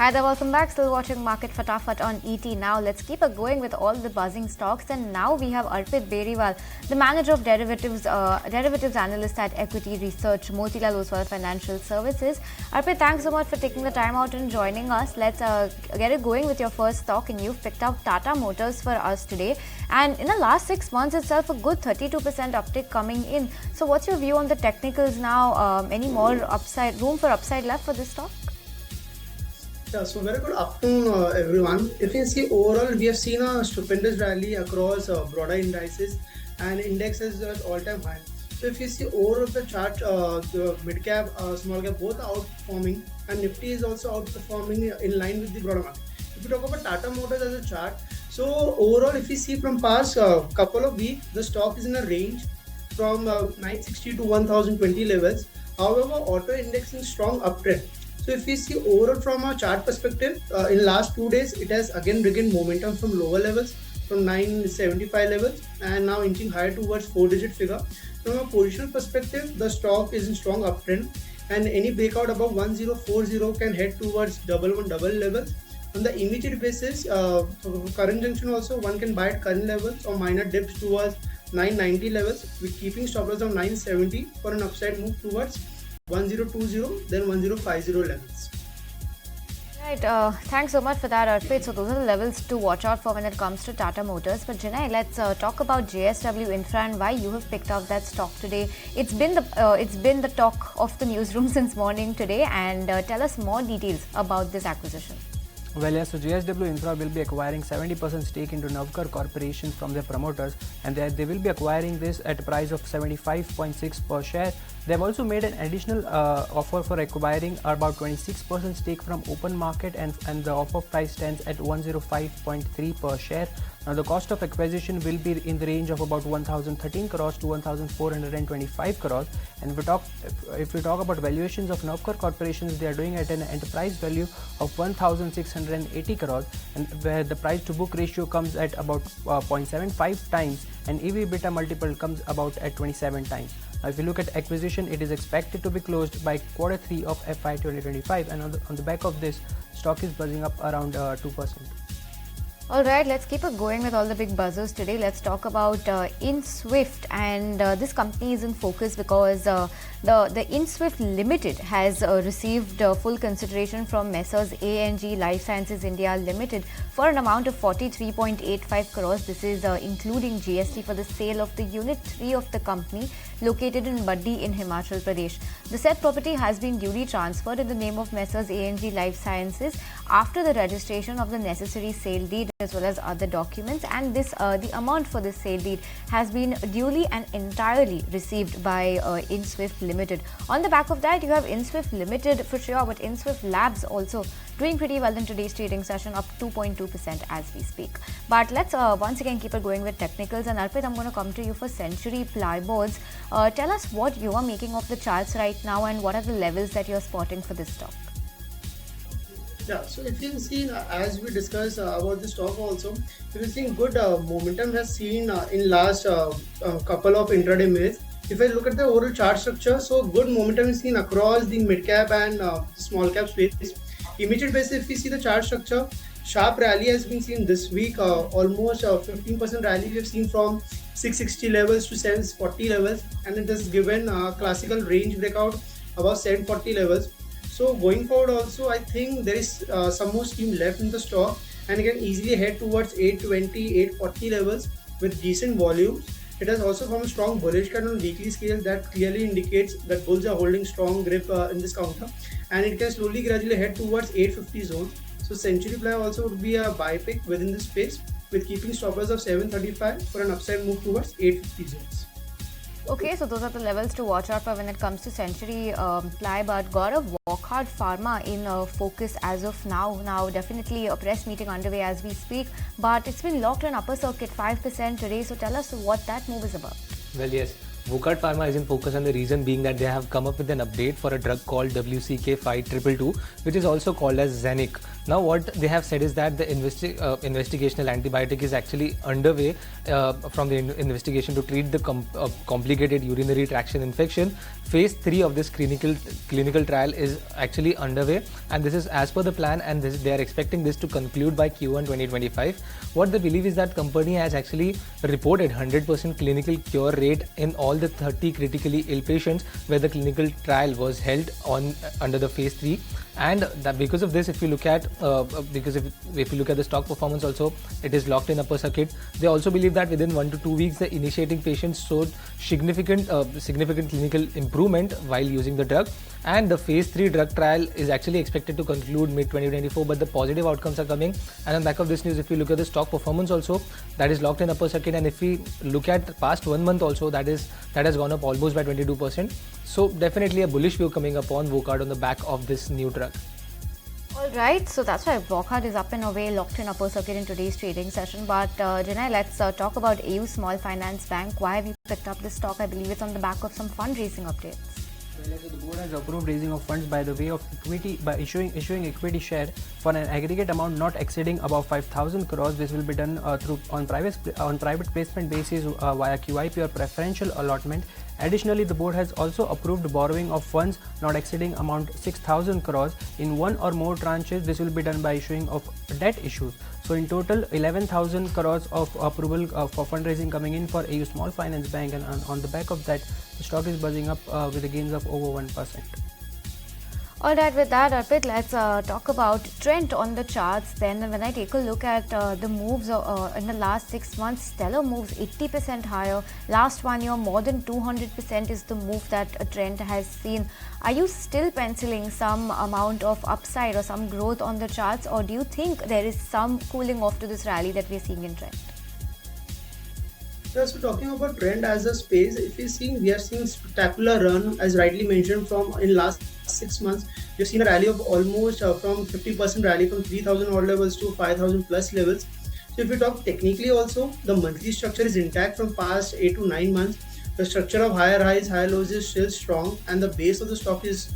Hi there, welcome back. Still watching Market Fatafat on ET now. Let's keep it going with all the buzzing stocks. And now we have Arpit Beriwal, the manager of derivatives analyst at Equity Research, Motilal Oswal Financial Services. Arpit, thanks so much for taking the time out and joining us. Let's get it going with your first stock. And you've picked out Tata Motors for us today. And in the last 6 months itself, a good 32% uptick coming in. So what's your view on the technicals now? Any more room for upside left for this stock? Yeah, so very good afternoon, everyone. If you see overall, we have seen a stupendous rally across broader indices and indexes at all-time high. So if you see overall the chart, the mid cap, small cap both are outperforming, and Nifty is also outperforming in line with the broader market. If you talk about Tata Motors as a chart, so overall, if you see from past couple of weeks, the stock is in a range from 960 to 1020 levels. However, auto index in strong uptrend. So if we see overall from a chart perspective, in last 2 days, it has again regained momentum from lower levels, from 975 levels, and now inching higher towards 4-digit figure. From a positional perspective, the stock is in strong uptrend, and any breakout above 1040 can head towards double levels. On the immediate basis, current junction also one can buy at current levels or minor dips towards 990 levels, with keeping stop loss of 970 for an upside move towards 1020 then 1050 levels. Right, thanks so much for that, Arpit. So those are the levels to watch out for when it comes to Tata Motors. But Jinay, let's talk about JSW Infra and why you have picked up that stock today. It's been the talk of the newsroom since morning today, and tell us more details about this acquisition. Well, yes, so JSW Infra will be acquiring 70% stake into Navkar Corporation from their promoters, and they will be acquiring this at a price of 75.6 per share. They have also made an additional offer for acquiring about 26% stake from open market, and the offer price stands at 105.3 per share. Now, the cost of acquisition will be in the range of about 1,013 crores to 1,425 crores. And if we talk about valuations of Navkar Corporations, they are doing at an enterprise value of 1,680 crores, and where the price to book ratio comes at about 0.75 times, and EV/EBITDA multiple comes about at 27 times. Now, if you look at acquisition, it is expected to be closed by Q3 of FY 2025, and on the back of this, stock is buzzing up around 2%. Alright, let's keep it going with all the big buzzers today. Let's talk about InSwift, and this company is in focus because the InSwift Limited has received full consideration from Messrs A&G Life Sciences India Limited for an amount of 43.85 crores. This is including GST for the sale of the Unit 3 of the company located in Baddi in Himachal Pradesh. The said property has been duly transferred in the name of Messrs A&G Life Sciences after the registration of the necessary sale deed as well as other documents, and this the amount for this sale deed has been duly and entirely received by InSwift Limited. On the back of that, you have InSwift Limited for sure, but InSwift Labs also doing pretty well in today's trading session, up 2.2% as we speak. But let's once again keep it going with technicals. And Arpit, I'm going to come to you for Century Plyboards. Tell us what you are making of the charts right now and what are the levels that you're spotting for this stock. Yeah, so if you see, as we discussed about the stock also, we are seeing good momentum has seen in last couple of intraday minutes. If I look at the overall chart structure, so good momentum is seen across the mid cap and small cap space. Immediate basis, if we see the chart structure, sharp rally has been seen this week, almost 15% rally we have seen from 660 levels to 740 levels, and it has given classical range breakout above 740 levels. So going forward also, I think there is some more steam left in the stock, and it can easily head towards 820, 840 levels with decent volumes. It has also formed a strong bullish candle on weekly scale that clearly indicates that bulls are holding strong grip in this counter, and it can slowly gradually head towards 850 zone. So Century Ply also would be a buy pick within this space, with keeping stop loss of 735 for an upside move towards 850 zones. Okay, so those are the levels to watch out for when it comes to Century Ply. But Gaurav, Wockhardt Pharma in focus as of now. Now, definitely a press meeting underway as we speak, but it's been locked in upper circuit 5% today. So tell us what that move is about. Well, yes. Wockhardt Pharma is in focus, and the reason being that they have come up with an update for a drug called WCK5222, which is also called as Zenic. Now what they have said is that the investigational antibiotic is actually underway from the investigation to treat the complicated urinary traction infection. Phase 3 of this clinical trial is actually underway, and this is as per the plan, and they are expecting this to conclude by Q1 2025. What they believe is that company has actually reported 100% clinical cure rate in all the 30 critically ill patients where the clinical trial was held on under the phase 3. And that because of this, if you look at if you look at the stock performance also, it is locked in upper circuit. They also believe that within 1 to 2 weeks, the initiating patients showed significant clinical improvement while using the drug, and the phase 3 drug trial is actually expected to conclude mid 2024. But the positive outcomes are coming, and on back of this news, if you look at the stock performance also, that is locked in upper circuit, and if we look at past 1 month also, that has gone up almost by 22%. So definitely a bullish view coming up on Wockhardt on the back of this new drug. Alright, so that's why Wockhardt is up and away, locked in upper circuit in today's trading session. But Janai, let's talk about AU Small Finance Bank. Why have you picked up this stock? I believe it's on the back of some fundraising updates. Well, the board has approved raising of funds by the way of equity by issuing equity share for an aggregate amount not exceeding above 5,000 crores. This will be done on private placement basis via QIP or preferential allotment. Additionally, the board has also approved borrowing of funds not exceeding amount 6,000 crores in one or more tranches. This will be done by issuing of debt issues. So in total, 11,000 crores of approval for fundraising coming in for AU Small Finance Bank, and on the back of that, the stock is buzzing up with the gains of over 1%. Alright, with that, Arpit, let's talk about trend on the charts. Then when I take a look at the moves in the last 6 months, stellar moves, 80% higher. Last 1 year, more than 200% is the move that a trend has seen. Are you still penciling some amount of upside or some growth on the charts, or do you think there is some cooling off to this rally that we are seeing in trend? Yeah, so talking about trend as a space, if we are seeing spectacular run, as rightly mentioned, from in last 6 months. We've seen a rally of almost from 50% rally from 3,000 odd levels to 5,000 plus levels. So if we talk technically also, the monthly structure is intact from past 8 to 9 months. The structure of higher highs, higher lows is still strong, and the base of the stock is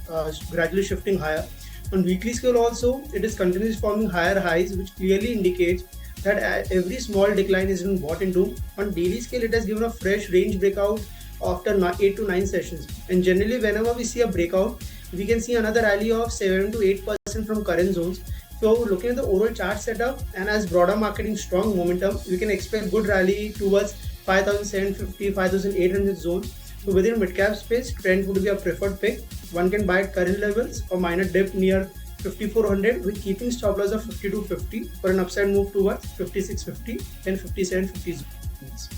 gradually shifting higher. On weekly scale also, it is continuously forming higher highs, which clearly indicates that every small decline is being bought into. On daily scale, it has given a fresh range breakout after 8 to 9 sessions. And generally, whenever we see a breakout, we can see another rally of 7 to 8% from current zones. So looking at the overall chart setup, and as broader marketing strong momentum, we can expect good rally towards 5,750, 5,800 zones. So within mid-cap space, trend would be a preferred pick. One can buy at current levels or minor dip near 5,400 with keeping stop loss of 5250 for an upside move towards 5650 and 5750 zones.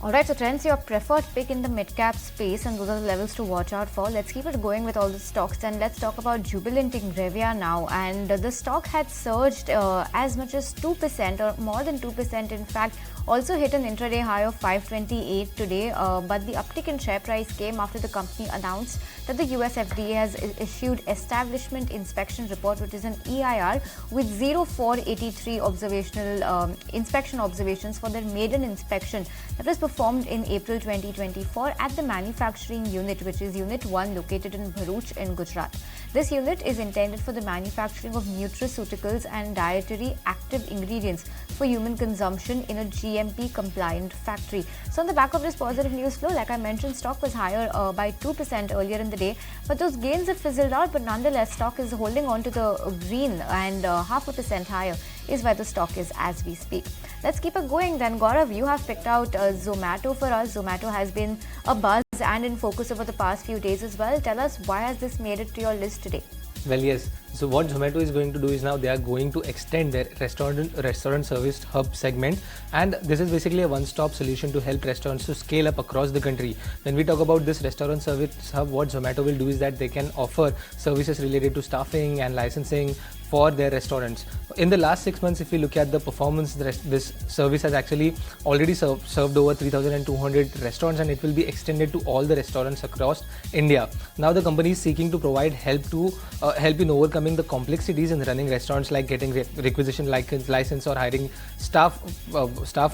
Alright, so trends your preferred pick in the mid-cap space, and those are the levels to watch out for. Let's keep it going with all the stocks, and let's talk about Jubilant Ingrevia now. And the stock had surged as much as 2% or more than 2%, in fact, also hit an intraday high of 528 today, but the uptick in share price came after the company announced that the US FDA has issued Establishment Inspection Report, which is an EIR, with 0483 observational inspection observations for their maiden inspection that was performed in April 2024 at the manufacturing unit, which is Unit 1 located in Bharuch in Gujarat. This unit is intended for the manufacturing of nutraceuticals and dietary active ingredients for human consumption in a GMP compliant factory. So on the back of this positive news flow, like I mentioned, stock was higher by 2% earlier in the day, but those gains have fizzled out. But nonetheless, stock is holding on to the green, and 0.5% higher is where the stock is as we speak. Let's keep it going then. Gaurav, you have picked out Zomato for us. Zomato has been a buzz and in focus over the past few days as well. Tell us, why has this made it to your list today? Well, yes. So what Zomato is going to do is now they are going to extend their restaurant service hub segment, and this is basically a one-stop solution to help restaurants to scale up across the country. When we talk about this restaurant service hub, what Zomato will do is that they can offer services related to staffing and licensing for their restaurants. In the last 6 months, if you look at the performance, this service has actually already served over 3,200 restaurants, and it will be extended to all the restaurants across India. Now the company is seeking to provide help in overcoming coming the complexities in running restaurants, like getting requisition license or hiring staff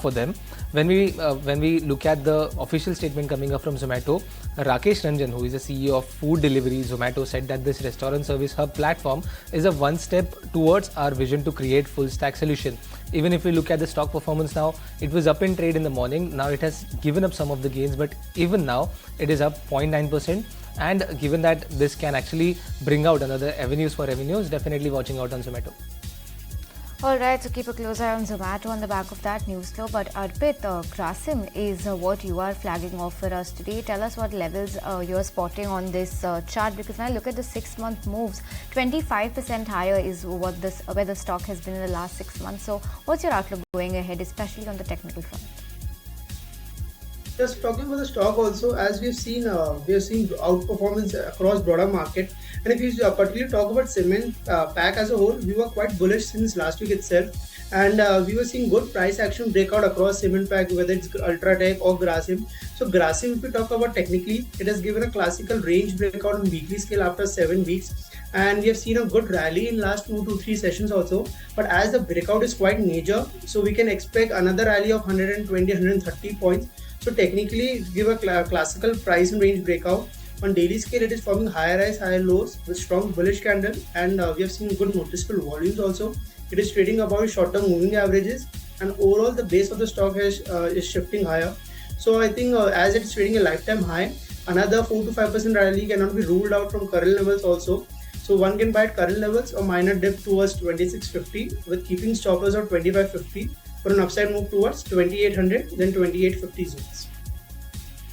for them. When we look at the official statement coming up from Zomato, Rakesh Ranjan, who is the CEO of food delivery Zomato, said that this restaurant service hub platform is a one step towards our vision to create full stack solution. Even if we look at the stock performance now, it was up in trade in the morning. Now it has given up some of the gains, but even now it is up 0.9%. And given that this can actually bring out another avenues for revenues, definitely watching out on Zomato. Alright, so keep a close eye on Zomato on the back of that news flow. But Arpit, Grasim is what you are flagging off for us today. Tell us what levels you're spotting on this chart, because when I look at the 6-month moves, 25% higher is where the stock has been in the last 6 months. So what's your outlook going ahead, especially on the technical front? Just talking about the stock also, as we have seen outperformance across broader market. And if you particularly talk about cement pack as a whole, we were quite bullish since last week itself, and we were seeing good price action breakout across cement pack, whether it's Ultratech or Grasim. So Grasim, if we talk about technically, it has given a classical range breakout on weekly scale after 7 weeks, and we have seen a good rally in last 2 to 3 sessions also. But as the breakout is quite major, so we can expect another rally of 120-130 points. So technically, give a classical price and range breakout. On daily scale, it is forming higher highs, higher lows with strong bullish candle, and we have seen good noticeable volumes also. It is trading above short-term moving averages, and overall the base of the stock is shifting higher. So I think as it is trading a lifetime high, another 4 to 5% rally cannot be ruled out from current levels also. So one can buy at current levels or minor dip towards 2650 with keeping stop loss of 2550 for an upside move towards 2800, then 2850 zones.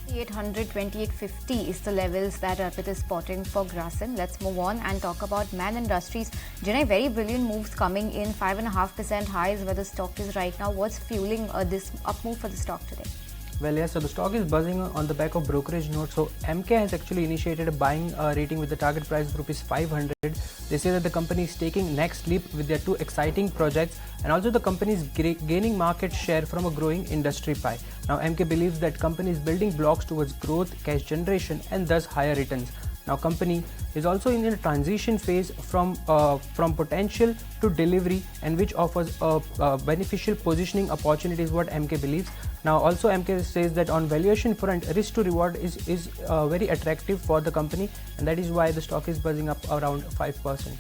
2800, 2850 is the levels that Arpit is spotting for Grasim. Let's move on and talk about Man Industries. Janai, very brilliant moves coming in, 5.5% highs where the stock is right now. What's fueling this up move for the stock today? Well, yes, so the stock is buzzing on the back of brokerage notes. So MK has actually initiated a buying rating with the target price of rupees 500. They say that the company is taking next leap with their 2 exciting projects, and also the company is gaining market share from a growing industry pie. Now MK believes that company is building blocks towards growth, cash generation, and thus higher returns. Now company is also in a transition phase from potential to delivery, and which offers a beneficial positioning opportunity is what MK believes. Now also MK says that on valuation front, risk to reward is very attractive for the company, and that is why the stock is buzzing up around 5%.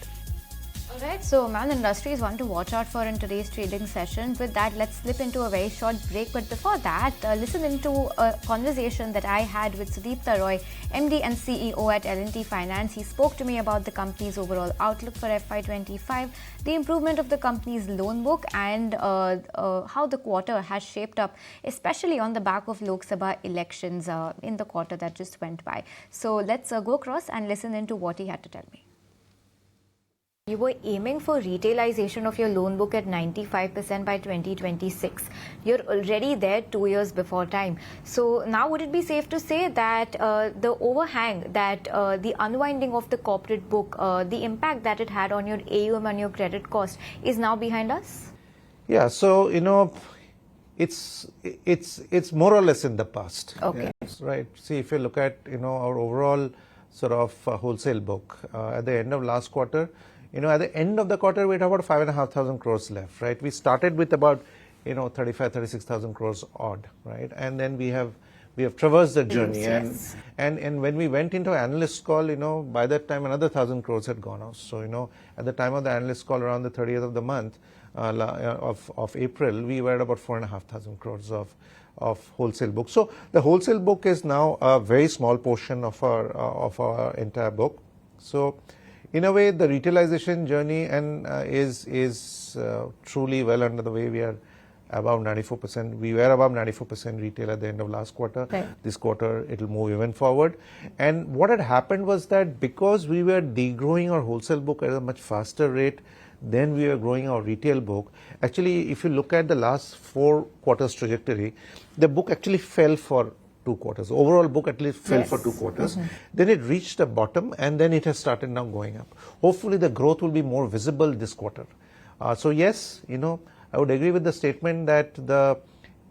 Alright, so Man Industries one to watch out for in today's trading session. With that, let's slip into a very short break. But before that, listen into a conversation that I had with Sudipta Roy, MD and CEO at L&T Finance. He spoke to me about the company's overall outlook for FY25, the improvement of the company's loan book, and how the quarter has shaped up, especially on the back of Lok Sabha elections in the quarter that just went by. So let's go across and listen into what he had to tell me. You were aiming for retailization of your loan book at 95% by 2026. You're already there 2 years before time. So now would it be safe to say that the overhang, that the unwinding of the corporate book, the impact that it had on your AUM and your credit cost is now behind us? Yeah, so it's more or less in the past. Okay. Yes, right. See, if you look at our overall sort of wholesale book at the end of last quarter, at the end of the quarter, we had about 5,500 crores left, right? We started with about, 36,000 crores odd, right? And then we have traversed the journey. Yes. And when we went into analyst call, by that time, another 1,000 crores had gone off. So, at the time of the analyst call around the 30th of the month of April, we were at about 4,500 crores of wholesale book. So the wholesale book is now a very small portion of our entire book. So, in a way, the retailization journey is truly well under the way. We are above 94%. We were above 94% retail at the end of last quarter. Right. This quarter, it will move even forward. And what had happened was that because we were degrowing our wholesale book at a much faster rate than we were growing our retail book, actually, if you look at the last 4 quarters trajectory, the book actually fell for 2 quarters. Overall book at least fell for 2 quarters. Then it reached a bottom, and then it has started now going up. Hopefully the growth will be more visible this quarter. So yes, I would agree with the statement that the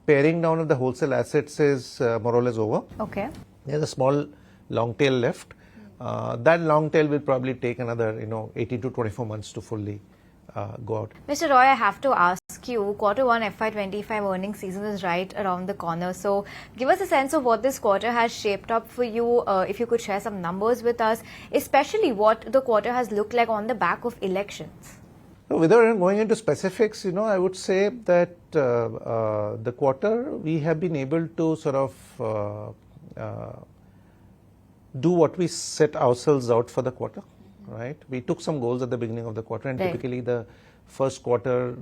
paring down of the wholesale assets is more or less over. Okay. There's a small long tail left. That long tail will probably take another 18 to 24 months to fully go out. Mr. Roy, I have to ask you, Q1 FY25 earnings season is right around the corner. So give us a sense of what this quarter has shaped up for you. If you could share some numbers with us, especially what the quarter has looked like on the back of elections. So without going into specifics, I would say that the quarter we have been able to sort of do what we set ourselves out for the quarter, right? We took some goals at the beginning of the quarter, and typically the first quarter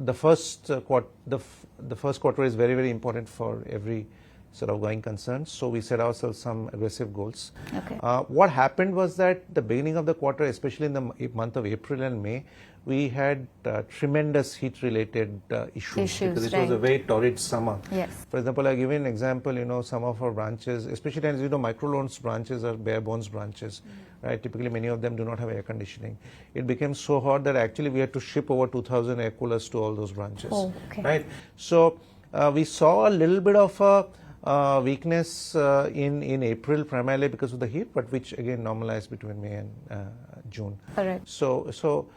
is very, very important for every sort of going concern. So we set ourselves some aggressive goals. Okay. What happened was that the beginning of the quarter, especially in the month of April and May, we had tremendous heat-related issues because it was a very torrid summer. Yes. For example, I'll give you an example. Some of our branches, especially as microloans branches are bare bones branches, right? Typically, many of them do not have air conditioning. It became so hot that actually we had to ship over 2,000 air coolers to all those branches. Oh, okay. Right. So we saw a little bit of a weakness in April, primarily because of the heat, but which again normalized between May and June. Correct. So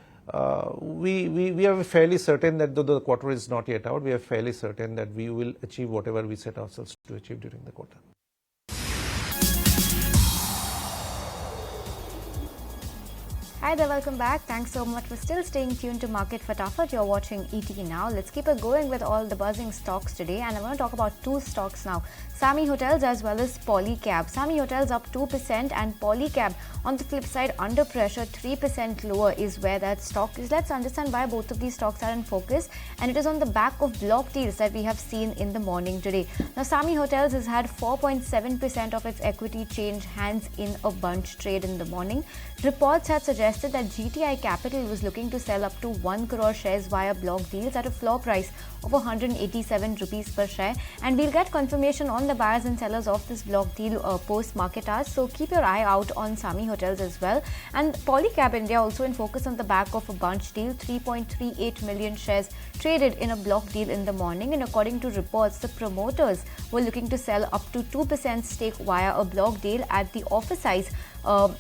we are fairly certain that though the quarter is not yet out, we are fairly certain that we will achieve whatever we set ourselves to achieve during the quarter. Hi there, welcome back. Thanks so much for still staying tuned to Market Fatafat. You're watching ET now. Let's keep it going with all the buzzing stocks today. And I want to talk about two stocks now. Sami Hotels as well as Polycab. Sami Hotels up 2% and Polycab on the flip side under pressure, 3% lower is where that stock is. Let's understand why both of these stocks are in focus. And it is on the back of block deals that we have seen in the morning today. Now, Sami Hotels has had 4.7% of its equity change hands in a bunch trade in the morning. Reports had suggested that GTI Capital was looking to sell up to 1 crore shares via block deals at a floor price of 187 rupees per share, and we'll get confirmation on the buyers and sellers of this block deal post market hours, so keep your eye out on Sami Hotels as well. And Polycab India also in focus on the back of a bunch deal, 3.38 million shares traded in a block deal in the morning, and according to reports, the promoters were looking to sell up to 2% stake via a block deal at the offer size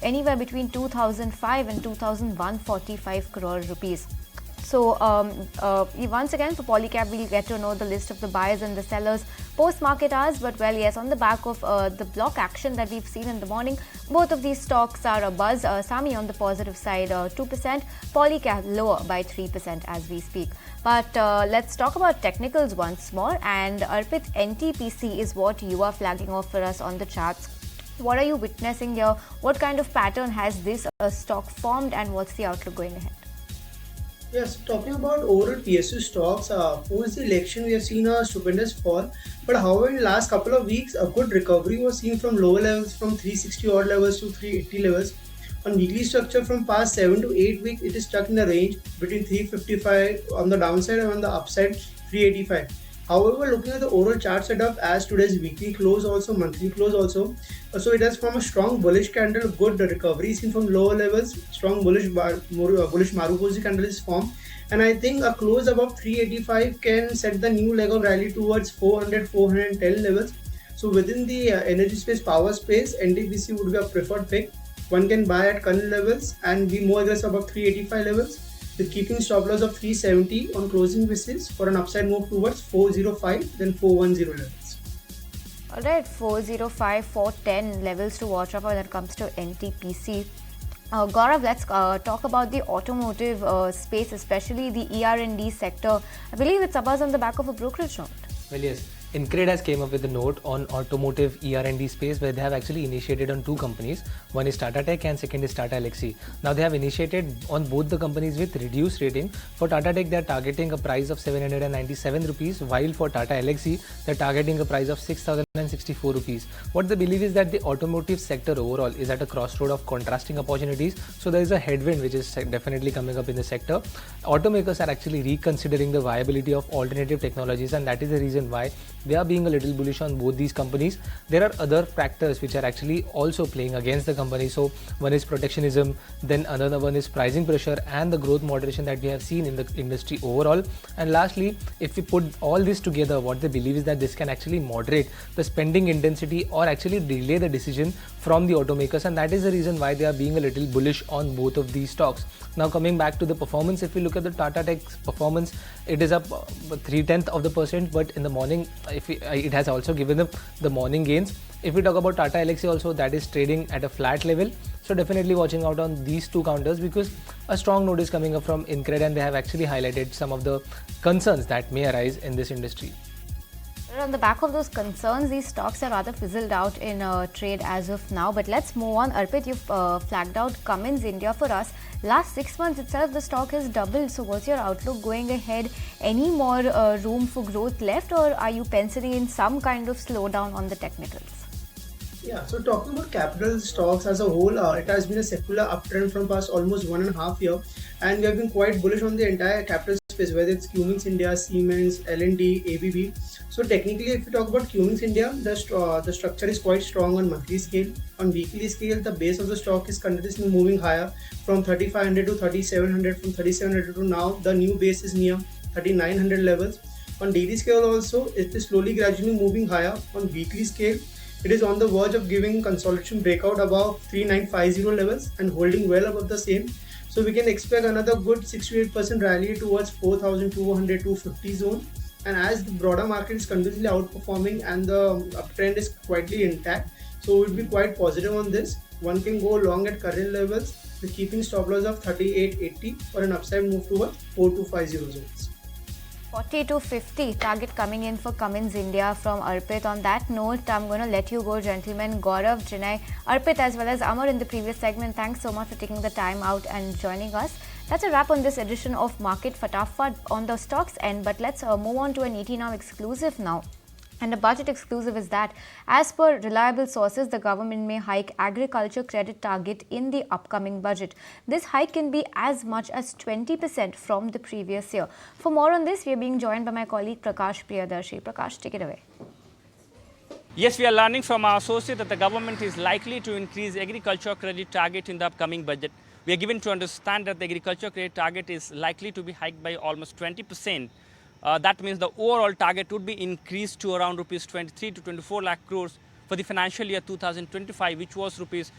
anywhere between 2,005 and 2,145 crore rupees. So once again for Polycab, we'll get to know the list of the buyers and the sellers post-market hours. But well, yes, on the back of the block action that we've seen in the morning, both of these stocks are a buzz. Sami on the positive side, 2%. Polycab lower by 3% as we speak. But let's talk about technicals once more. And Arpit, NTPC is what you are flagging off for us on the charts. What are you witnessing here? What kind of pattern has this stock formed, and what's the outlook going ahead? Yes, talking about overall PSU stocks, post the election we have seen a stupendous fall, but however in the last couple of weeks a good recovery was seen from lower levels from 360 odd levels to 380 levels. On weekly structure from past 7 to 8 weeks it is stuck in the range between 355 on the downside and on the upside 385. However, looking at the overall chart setup as today's weekly close also, monthly close also, so it has from a strong bullish candle, good recovery seen from lower levels, strong bullish Marubozu candle is formed, and I think a close above 385 can set the new leg of rally towards 400-410 levels. So within the energy space, power space, NTPC would be a preferred pick. One can buy at current levels and be more aggressive above 385 levels, with keeping stop loss of 370 on closing basis for an upside move towards 405 then 410 levels. Alright, 405, 410 levels to watch out for when it comes to NTPC. Gaurav, let's talk about the automotive space, especially the ER&D sector. I believe it's a buzz on the back of a brokerage note. Well, yes. INCRED has came up with a note on automotive ER&D space where they have actually initiated on two companies. One is Tata Tech and second is Tata Elxsi. Now they have initiated on both the companies with reduced rating. For Tata Tech, they are targeting a price of 797 rupees, while for Tata Elxsi, they are targeting a price of 6,064 rupees. What they believe is that the automotive sector overall is at a crossroad of contrasting opportunities. So there is a headwind which is definitely coming up in the sector. Automakers are actually reconsidering the viability of alternative technologies, and that is the reason why they are being a little bullish on both these companies. There are other factors which are actually also playing against the company. So one is protectionism, then another one is pricing pressure and the growth moderation that we have seen in the industry overall. And lastly, if we put all this together, what they believe is that this can actually moderate the spending intensity or actually delay the decision from the automakers, and that is the reason why they are being a little bullish on both of these stocks. Now coming back to the performance, if we look at the Tata Tech's performance, it is up 0.3%, but in the morning it has also given the morning gains. If we talk about Tata Elxsi also, that is trading at a flat level. So definitely watching out on these two counters, because a strong note is coming up from Incred and they have actually highlighted some of the concerns that may arise in this industry. On the back of those concerns, these stocks are rather fizzled out in trade as of now. But let's move on. Arpit, you've flagged out Cummins India for us. Last 6 months itself, the stock has doubled. So what's your outlook going ahead? Any more room for growth left, or are you penciling in some kind of slowdown on the technicals? Yeah, so talking about capital stocks as a whole, it has been a secular uptrend from past almost 1.5 years, and we have been quite bullish on the entire capital space, whether it's Cummins India, Siemens, L&T, ABB. So technically, if you talk about Cummins India, the structure is quite strong on monthly scale. On weekly scale, the base of the stock is continuously moving higher from 3,500 to 3,700, from 3,700 to now the new base is near 3,900 levels. On daily scale also, it is slowly gradually moving higher. On weekly scale, it is on the verge of giving consolidation breakout above 3950 levels and holding well above the same. So we can expect another good 6 to 8% rally towards 4,200 to 50 zone. And as the broader market is continuously outperforming and the uptrend is quietly intact, so we'll be quite positive on this. One can go long at current levels with keeping stop loss of 3880 for an upside move towards 4250 zones. 40 to 50 target coming in for Cummins India from Arpit. On that note, I'm going to let you go, gentlemen. Gaurav, Jinay, Arpit as well as Amar in the previous segment. Thanks so much for taking the time out and joining us. That's a wrap on this edition of Market Fatafat on the stocks end. But let's move on to an 18-hour exclusive now. And a budget exclusive is that, as per reliable sources, the government may hike agriculture credit target in the upcoming budget. This hike can be as much as 20% from the previous year. For more on this, we are being joined by my colleague Prakash Priyadarshi. Prakash, take it away. Yes, we are learning from our sources that the government is likely to increase agriculture credit target in the upcoming budget. We are given to understand that the agriculture credit target is likely to be hiked by almost 20%. That means the overall target would be increased to around rupees 23 to 24 lakh crores for the financial year 2025, which was rupees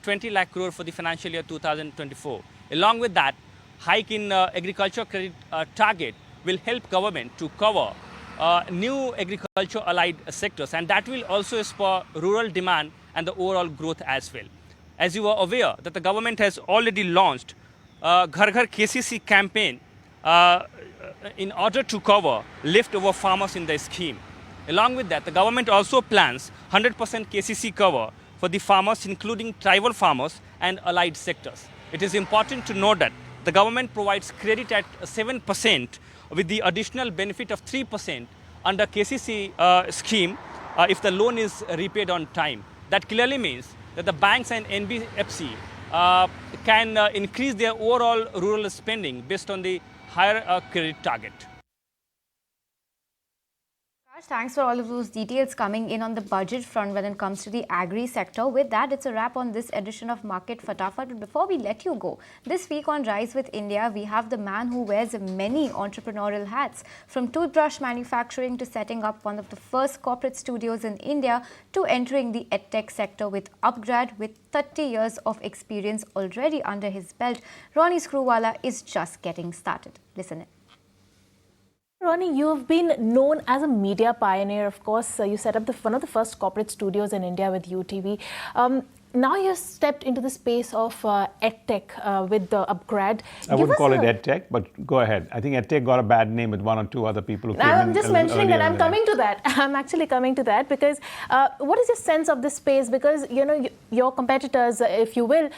20 lakh crore for the financial year 2024. Along with that, hike in agriculture credit target will help government to cover new agriculture allied sectors, and that will also spur rural demand and the overall growth as well. As you are aware that the government has already launched Ghar Ghar KCC campaign in order to cover leftover farmers in the scheme. Along with that, the government also plans 100% KCC cover for the farmers, including tribal farmers and allied sectors. It is important to note that the government provides credit at 7% with the additional benefit of 3% under KCC scheme if the loan is repaid on time. That clearly means that the banks and NBFC can increase their overall rural spending based on the higher credit target. Thanks for all of those details coming in on the budget front when it comes to the agri sector. With that, it's a wrap on this edition of Market Fatafat. But before we let you go, this week on Rise with India, we have the man who wears many entrepreneurial hats, from toothbrush manufacturing to setting up one of the first corporate studios in India to entering the edtech sector with upgrad. With 30 years of experience already under his belt, Ronnie Screwwala is just getting started. Listen in. Ronnie, you've been known as a media pioneer. Of course, you set up one of the first corporate studios in India with UTV. Now you've stepped into the space of edtech with the upgrade. I wouldn't call it edtech, but go ahead. I think edtech got a bad name with one or two other people who came in. I'm just mentioning that. I'm coming to that. I'm actually coming to that because what is your sense of this space? Because, you know, your competitors, if you will,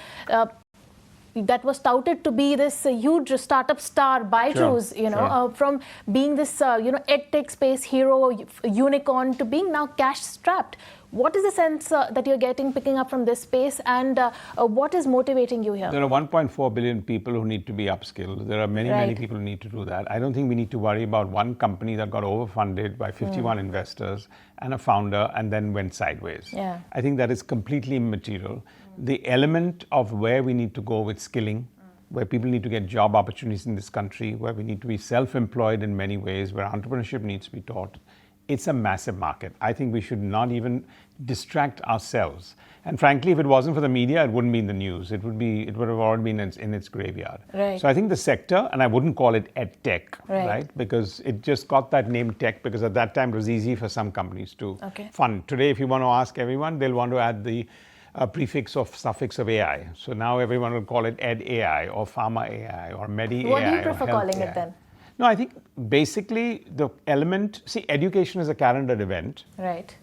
that was touted to be this huge startup star, Byju's, you know, from being this, you know, edtech space hero, unicorn, to being now cash-strapped. What is the sense that you're getting picking up from this space, and what is motivating you here? There are 1.4 billion people who need to be upskilled. There are many people who need to do that. I don't think we need to worry about one company that got overfunded by 51 investors and a founder and then went sideways. Yeah. I think that is completely immaterial. The element of where we need to go with skilling, where people need to get job opportunities in this country, where we need to be self-employed in many ways, where entrepreneurship needs to be taught, it's a massive market. I think we should not even distract ourselves. And frankly, if it wasn't for the media, it wouldn't be in the news. It would have already been in its graveyard. Right. So I think the sector, and I wouldn't call it edtech, right? Because it just got that name tech because at that time it was easy for some companies to fund. Today, if you want to ask everyone, they'll want to add the prefix of suffix of AI. So now everyone will call it ed AI or pharma AI or medi AI. What do you prefer calling it then? No, I think basically the element, see, education is a calendar event. Right.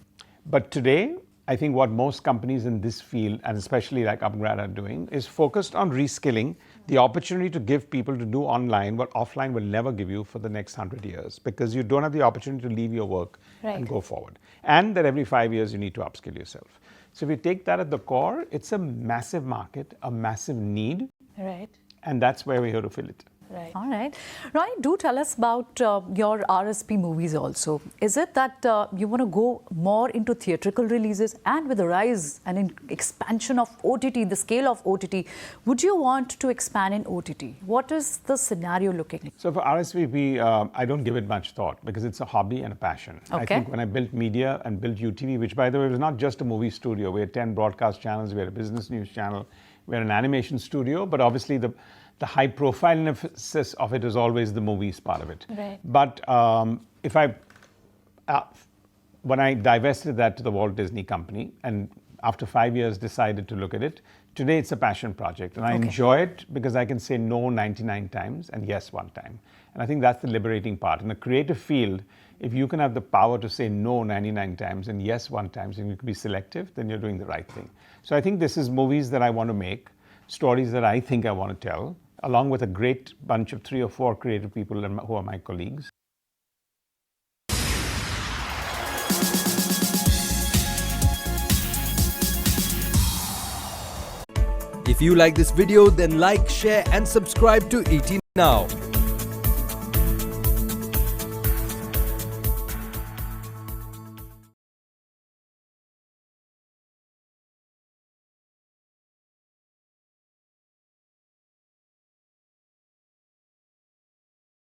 But today, I think what most companies in this field, and especially like Upgrad, are doing is focused on reskilling, the opportunity to give people to do online what offline will never give you for the next 100 years, because you don't have the opportunity to leave your work and go forward. And that every 5 years you need to upskill yourself. So if you take that at the core, it's a massive market, a massive need. Right. And that's where we're here to fill it. Right. All right. Roy, do tell us about your RSP movies also. Is it that you want to go more into theatrical releases, and with the rise and expansion of OTT, the scale of OTT, would you want to expand in OTT? What is the scenario looking like? So for RSP, I don't give it much thought because it's a hobby and a passion. Okay. I think when I built media and built UTV, which by the way was not just a movie studio, we had 10 broadcast channels, we had a business news channel, we had an animation studio, but obviously the high profile emphasis of it is always the movies part of it. Right. But when I divested that to the Walt Disney Company and after 5 years decided to look at it, today it's a passion project and I enjoy it because I can say no 99 times and yes 1 time. And I think that's the liberating part. In a creative field, if you can have the power to say no 99 times and yes 1 time, and you can be selective, then you're doing the right thing. So I think this is movies that I want to make, stories that I think I want to tell, along with a great bunch of 3 or 4 creative people who are my colleagues. If you like this video, then like, share and subscribe to ET Now.